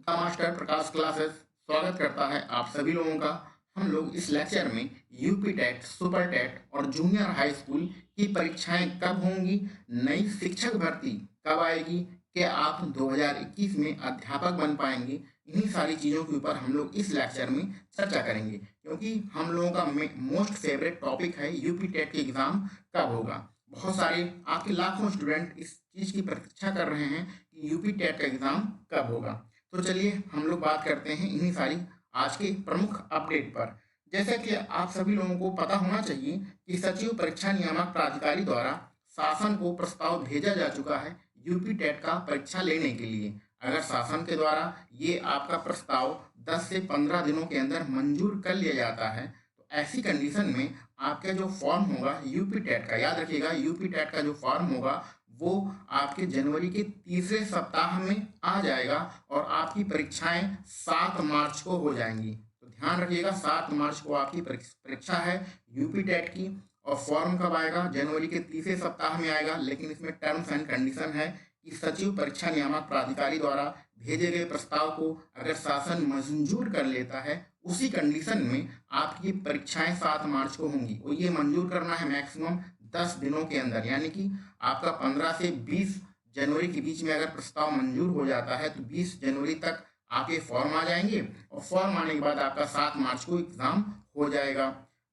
The master Prakash classes स्वागत करता है आप सभी लोगों का। हम लोग इस लेक्चर में यूपी टेट, सुपर टेट और जूनियर हाई स्कूल की परीक्षाएं कब होंगी, नई शिक्षक भर्ती कब आएगी, क्या आप 2021 में अध्यापक बन पाएंगे, इन्हीं सारी चीज़ों के ऊपर हम लोग इस लेक्चर में चर्चा करेंगे। क्योंकि हम लोगों का मोस्ट फेवरेट टॉपिक है यूपी टेट के एग्ज़ाम कब होगा। बहुत सारे आपके लाखों स्टूडेंट इस चीज़ की प्रतीक्षा कर रहे हैं कि यूपी टेट का एग्ज़ाम कब होगा। तो चलिए हम लोग बात करते हैं इन्हीं सारी आज के प्रमुख अपडेट पर। जैसा कि आप सभी लोगों को पता होना चाहिए कि सचिव परीक्षा नियामक प्राधिकारी द्वारा शासन को प्रस्ताव भेजा जा चुका है यूपी टेट का परीक्षा लेने के लिए। अगर शासन के द्वारा ये आपका प्रस्ताव 10 से 15 दिनों के अंदर मंजूर कर लिया जाता है तो ऐसी कंडीशन में आपका जो फॉर्म होगा यूपी टेट का, याद रखिएगा यूपी टेट का जो फॉर्म होगा वो आपके जनवरी के तीसरे सप्ताह में आ जाएगा और आपकी परीक्षाएं 7 मार्च को हो जाएंगी। तो ध्यान रखिएगा 7 मार्च को आपकी परीक्षा है यूपी टेट की। और फॉर्म कब आएगा? जनवरी के तीसरे सप्ताह में आएगा। लेकिन इसमें टर्म्स एंड कंडीशन है कि सचिव परीक्षा नियामक प्राधिकारी द्वारा भेजे गए प्रस्ताव को अगर शासन मंजूर कर लेता है, उसी कंडीशन में आपकी परीक्षाएं 7 मार्च को होंगी। और ये मंजूर करना है मैक्सिमम 10 दिनों के अंदर, यानी कि आपका 15 से 20 जनवरी के बीच में अगर प्रस्ताव मंजूर हो जाता है तो 20 जनवरी तक आपके फॉर्म आ जाएंगे और फॉर्म आने के बाद आपका 7 मार्च को एग्जाम हो जाएगा।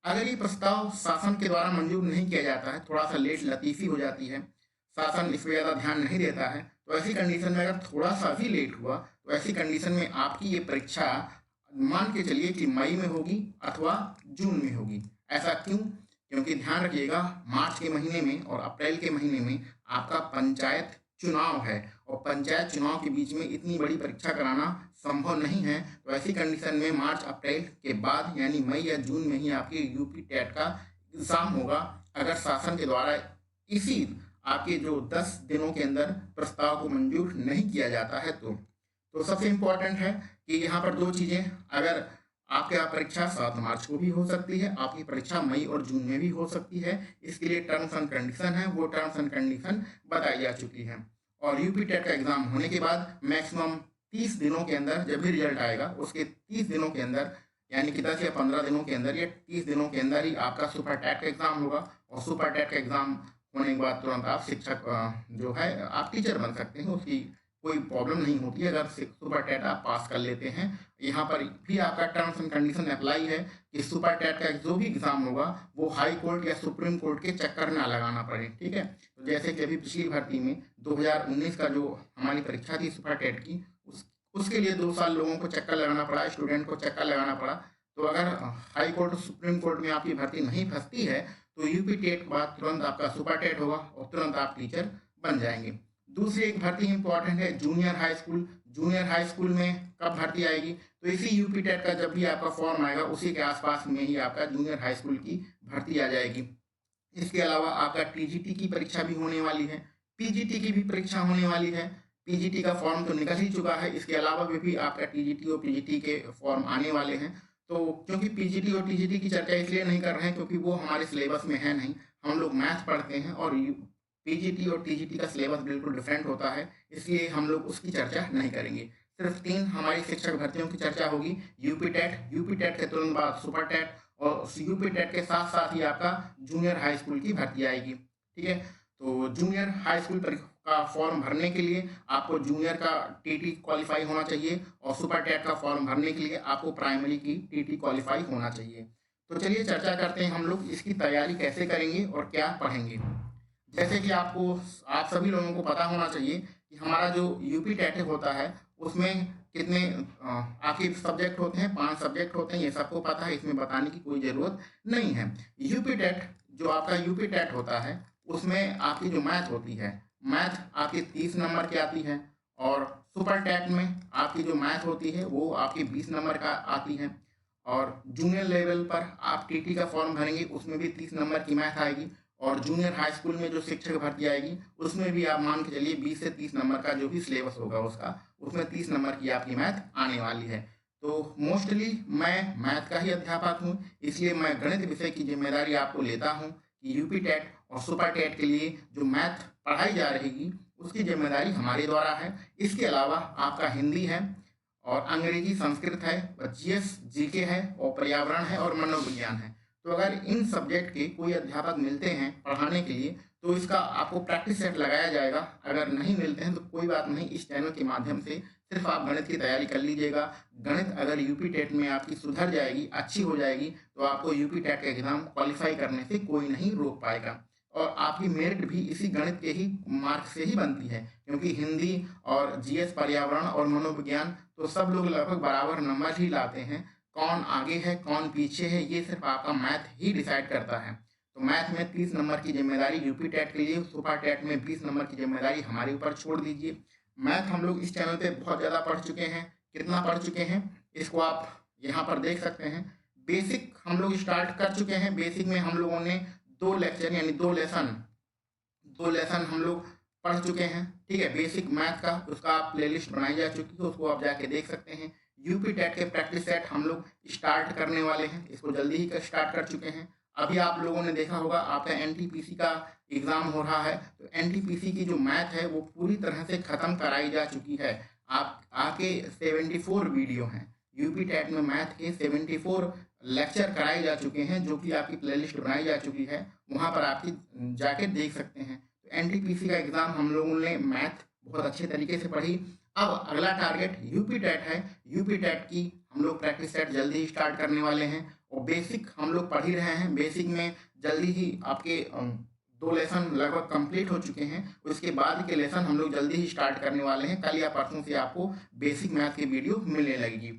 अगर ये प्रस्ताव शासन के द्वारा मंजूर नहीं किया जाता है, थोड़ा सा लेट लतीफ़ी हो जाती है, शासन इस पर ज़्यादा ध्यान नहीं देता है, तो ऐसी कंडीशन में अगर थोड़ा सा भी लेट हुआ तो ऐसी कंडीशन में आपकी ये परीक्षा मान के चलिए कि मई में होगी अथवा जून में होगी। ऐसा क्यों? क्योंकि ध्यान रखिएगा मार्च के महीने में और अप्रैल के महीने में आपका पंचायत चुनाव है और पंचायत चुनाव के बीच में इतनी बड़ी परीक्षा कराना संभव नहीं है। तो ऐसी कंडीशन में मार्च अप्रैल के बाद यानी मई या जून में ही आपकी यूपी टेट का एग्ज़ाम होगा। अगर शासन के द्वारा इसी आपके जो 10 दिनों के अंदर प्रस्ताव को मंजूर नहीं किया जाता है तो सबसे इम्पोर्टेंट है कि यहाँ पर दो चीज़ें, अगर आपके यहाँ परीक्षा 7 मार्च को भी हो सकती है, आपकी परीक्षा मई और जून में भी हो सकती है। इसके लिए टर्म्स एंड कंडीशन है, वो टर्म्स एंड कंडीशन बताई जा चुकी है। और यूपी टेट का एग्ज़ाम होने के बाद मैक्सिमम 30 दिनों के अंदर जब भी रिजल्ट आएगा उसके 30 दिनों के अंदर यानी कि 10 या 15 दिनों के अंदर या 30 दिनों के अंदर ही आपका सुपर टेट का एग्ज़ाम होगा। और सुपर टेट का एग्ज़ाम होने के बाद तुरंत आप शिक्षक जो है आप टीचर बन सकते हैं, उसकी कोई प्रॉब्लम नहीं होती है अगर सुपर टेट आप पास कर लेते हैं। यहाँ पर भी आपका टर्म्स एंड कंडीशन अप्लाई है कि सुपर टेट का जो भी एग्ज़ाम होगा वो हाई कोर्ट या सुप्रीम कोर्ट के चक्कर ना लगाना पड़े, ठीक है। तो जैसे कि अभी पिछली भर्ती में 2019 का जो हमारी परीक्षा थी सुपर टेट की, उसके लिए 2 साल लोगों को चक्कर लगाना पड़ा, स्टूडेंट को चक्कर लगाना पड़ा। तो अगर हाई कोर्ट सुप्रीम कोर्ट में आपकी भर्ती नहीं फंसती है तो यूपी टेट के बाद तुरंत आपका सुपर टेट होगा और तुरंत आप टीचर बन जाएंगे। दूसरी एक भर्ती इंपॉर्टेंट है junior high school. Junior high school में कब भर्ती आएगी? तो इसी यूपी टेट का जब भी आपका फॉर्म आएगा उसी के आसपास में ही आपका जूनियर हाई स्कूल की भर्ती आ जाएगी। इसके अलावा आपका टीजीटी की परीक्षा भी होने वाली है, पीजीटी की भी परीक्षा होने वाली है। पीजीटी का फॉर्म तो निकल ही चुका है, इसके अलावा भी आपका टीजीटी और पीजीटी के फॉर्म आने वाले हैं। तो क्योंकि पीजीटी और टीजीटी की चर्चा इसलिए नहीं कर रहे हैं क्योंकि वो हमारे सिलेबस में है नहीं, हम लोग मैथ पढ़ते हैं और पीजीटी और टीजीटी का सिलेबस बिल्कुल डिफरेंट होता है, इसलिए हम लोग उसकी चर्चा नहीं करेंगे। सिर्फ 3 हमारी शिक्षक भर्तियों की चर्चा होगी, यूपी टेट के तुरंत बाद सुपर टेट और यूपी टेट के साथ साथ ही आपका जूनियर हाई स्कूल की भर्ती आएगी, ठीक है। तो जूनियर हाई स्कूल का फॉर्म भरने के लिए आपको जूनियर का टीटी क्वालिफाई होना चाहिए और सुपर टेट का फॉर्म भरने के लिए आपको प्राइमरी की टीटी क्वालिफाई होना चाहिए। तो चलिए चर्चा करते हैं हम लोग इसकी तैयारी कैसे करेंगे और क्या पढ़ेंगे। जैसे कि आप सभी लोगों को पता होना चाहिए कि हमारा जो यूपी टेट होता है उसमें कितने आपके सब्जेक्ट होते हैं, 5 सब्जेक्ट होते हैं, ये सबको पता है, इसमें बताने की कोई ज़रूरत नहीं है। यूपी टेट जो आपका यूपी टेट होता है उसमें आपकी जो मैथ होती है, मैथ आपकी 30 नंबर की आती है और सुपर टेट में आपकी जो मैथ होती है वो आपकी 20 नंबर का आती है। और जूनियर लेवल पर आप टीटी का फॉर्म भरेंगे उसमें भी 30 नंबर की मैथ आएगी और जूनियर हाई स्कूल में जो शिक्षक भर्ती आएगी उसमें भी आप मान के चलिए 20 से 30 नंबर का जो भी सिलेबस होगा उसका, उसमें 30 नंबर की आपकी मैथ आने वाली है। तो मोस्टली मैं मैथ का ही अध्यापक हूँ, इसलिए मैं गणित विषय की जिम्मेदारी आपको लेता हूँ कि यूपी टेट और सुपर टेट के लिए जो मैथ पढ़ाई जा रहेगी उसकी जिम्मेदारी हमारे द्वारा है। इसके अलावा आपका हिंदी है और अंग्रेजी संस्कृत है, जीएस जीके है और पर्यावरण है और मनोविज्ञान है। तो अगर इन सब्जेक्ट के कोई अध्यापक मिलते हैं पढ़ाने के लिए तो इसका आपको प्रैक्टिस सेट लगाया जाएगा। अगर नहीं मिलते हैं तो कोई बात नहीं, इस चैनल के माध्यम से सिर्फ आप गणित की तैयारी कर लीजिएगा। गणित अगर यूपी टेट में आपकी सुधर जाएगी, अच्छी हो जाएगी, तो आपको यूपी टेट का एग्ज़ाम क्वालिफाई करने से कोई नहीं रोक पाएगा। और आपकी मेरिट भी इसी गणित के ही मार्क से ही बनती है, क्योंकि हिंदी और जीएस, पर्यावरण और मनोविज्ञान तो सब लोग लगभग बराबर नंबर ही लाते हैं। कौन आगे है कौन पीछे है ये सिर्फ आपका मैथ ही डिसाइड करता है। तो मैथ में 30 नंबर की जिम्मेदारी यूपी टेट के लिए, सुपर टेट में 20 नंबर की जिम्मेदारी हमारे ऊपर छोड़ दीजिए। मैथ हम लोग इस चैनल पे बहुत ज़्यादा पढ़ चुके हैं। कितना पढ़ चुके हैं इसको आप यहाँ पर देख सकते हैं। बेसिक हम लोग स्टार्ट कर चुके हैं। बेसिक में हम लोगों ने 2 लेक्चर यानी 2 लेसन हम लोग पढ़ चुके हैं। ठीक है, बेसिक मैथ का उसका आप प्लेलिस्ट बनाई जा चुकी है, उसको आप जाके देख सकते हैं। यूपी टेट के प्रैक्टिस सेट हम लोग स्टार्ट करने वाले हैं, इसको जल्दी ही स्टार्ट कर चुके हैं। अभी आप लोगों ने देखा होगा आपका एनटीपीसी का एग्ज़ाम हो रहा है, तो एनटीपीसी की जो मैथ है वो पूरी तरह से ख़त्म कराई जा चुकी है। आप आके 74 वीडियो हैं यूपी टेट में, मैथ के 74 लेक्चर कराए जा चुके हैं, जो कि आपकी प्लेलिस्ट बनाई जा चुकी है, वहाँ पर आपकी जाके देख सकते हैं। तो एनटीपीसी का एग्ज़ाम हम लोगों ने मैथ बहुत अच्छे तरीके से पढ़ी। अब अगला टारगेट यूपी टेट है। यूपी टेट की हम लोग प्रैक्टिस सेट जल्दी ही स्टार्ट करने वाले हैं और बेसिक हम लोग पढ़ ही रहे हैं। बेसिक में जल्दी ही आपके 2 लेसन लगभग कंप्लीट हो चुके हैं। उसके बाद के लेसन हम लोग जल्दी ही स्टार्ट करने वाले हैं। कल या परसों से आपको बेसिक मैथ की वीडियो मिलने लगेगी।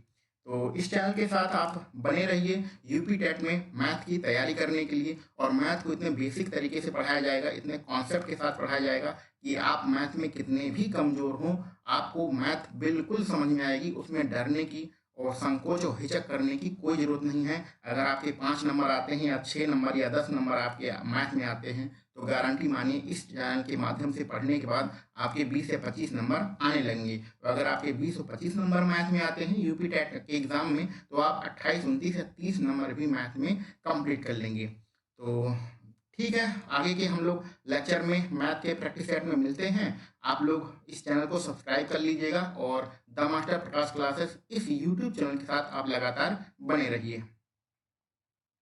तो इस चैनल के साथ आप बने रहिए यूपी टेट में मैथ की तैयारी करने के लिए। और मैथ को इतने बेसिक तरीके से पढ़ाया जाएगा, इतने कॉन्सेप्ट के साथ पढ़ाया जाएगा कि आप मैथ में कितने भी कमज़ोर हों, आपको मैथ बिल्कुल समझ में आएगी। उसमें डरने की और संकोच और हिचक करने की कोई ज़रूरत नहीं है। अगर आपके 5 नंबर आते हैं या 6 नंबर या 10 नंबर आपके मैथ में आते हैं, तो गारंटी मानिए इस चैनल के माध्यम से पढ़ने के बाद आपके 20 से 25 नंबर आने लगेंगे। तो अगर आपके 20 और 25 नंबर मैथ में आते हैं यूपी टेट के एग्ज़ाम में, तो आप 28, 29 या 30 नंबर भी मैथ में कंप्लीट कर लेंगे। तो ठीक है, आगे के हम लोग लेक्चर में मैथ के प्रैक्टिस सेट में मिलते हैं। आप लोग इस चैनल को सब्सक्राइब कर लीजिएगा और द मास्टर प्रकाश क्लासेस इस यूट्यूब चैनल के साथ आप लगातार बने रहिए।